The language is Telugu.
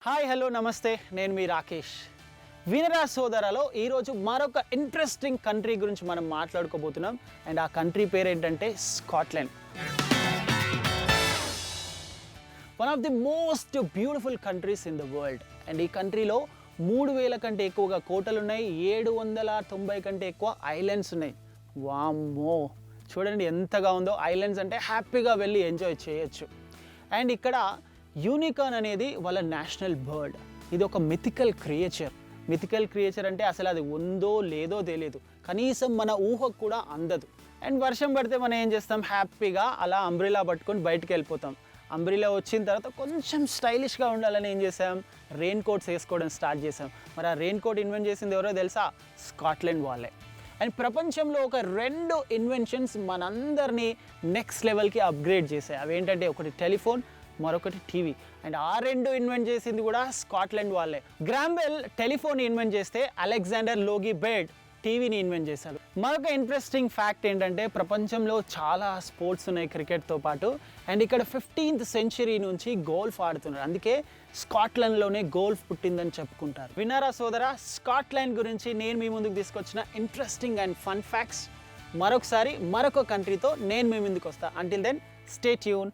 హాయ్ హలో నమస్తే, నేను మీ రాకేష్. వినరా సోదరాలో ఈరోజు మరొక ఇంట్రెస్టింగ్ కంట్రీ గురించి మనం మాట్లాడుకోబోతున్నాం. అండ్ ఆ కంట్రీ పేరు ఏంటంటే Scotland. One of the most beautiful countries in the world. And ఈ కంట్రీలో 3000 కంటే ఎక్కువగా కోటలు ఉన్నాయి, 790 కంటే ఎక్కువ ఐలాండ్స్ ఉన్నాయి. వామ్మో, చూడండి ఎంతగా ఉందో. ఐలాండ్స్ అంటే హ్యాపీగా వెళ్ళి ఎంజాయ్ చేయొచ్చు. అండ్ ఇక్కడ యూనికార్న్ అనేది వాళ్ళ నేషనల్ బర్డ్. ఇది ఒక మిథికల్ క్రియేచర్ అంటే అసలు అది ఉందో లేదో తెలియదు, కనీసం మన ఊహకు కూడా అందదు. అండ్ వర్షం పడితే మనం ఏం చేస్తాం, హ్యాపీగా అలా అంబ్రిలా పట్టుకొని బయటికి వెళ్ళిపోతాం. అంబ్రిలా వచ్చిన తర్వాత కొంచెం స్టైలిష్గా ఉండాలని ఏం చేసాం, రెయిన్ కోట్స్ వేసుకోవడం స్టార్ట్ చేసాం. మరి ఆ రెయిన్ కోట్ ఇన్వెంట్ చేసింది ఎవరో తెలుసా? స్కాట్లాండ్ వాళ్ళే. అండ్ ప్రపంచంలో ఒక 2 ఇన్వెన్షన్స్ మనందరినీ నెక్స్ట్ లెవెల్కి అప్గ్రేడ్ చేసాయి. అవేంటంటే ఒకటి టెలిఫోన్, మరొకటి టీవీ. అండ్ ఆ 2 ఇన్వెంట్ చేసింది కూడా స్కాట్లాండ్ వాళ్ళే. గ్రాహం బెల్ టెలిఫోన్ ఇన్వెంట్ చేస్తే అలెగ్జాండర్ లోగి బెర్డ్ టీవీని ఇన్వెంట్ చేశారు. మరొక ఇంట్రెస్టింగ్ ఫ్యాక్ట్ ఏంటంటే ప్రపంచంలో చాలా స్పోర్ట్స్ ఉన్నాయి క్రికెట్తో పాటు. అండ్ ఇక్కడ 15th సెంచరీ నుంచి గోల్ఫ్ ఆడుతున్నారు. అందుకే స్కాట్లాండ్లోనే గోల్ఫ్ పుట్టిందని చెప్పుకుంటారు. విన్నారా సోదరా, స్కాట్లాండ్ గురించి నేను మీ ముందుకు తీసుకొచ్చిన ఇంట్రెస్టింగ్ అండ్ ఫన్ ఫ్యాక్ట్స్. మరొకసారి మరొక కంట్రీతో నేను మీ ముందుకు వస్తా. Until then stay tune.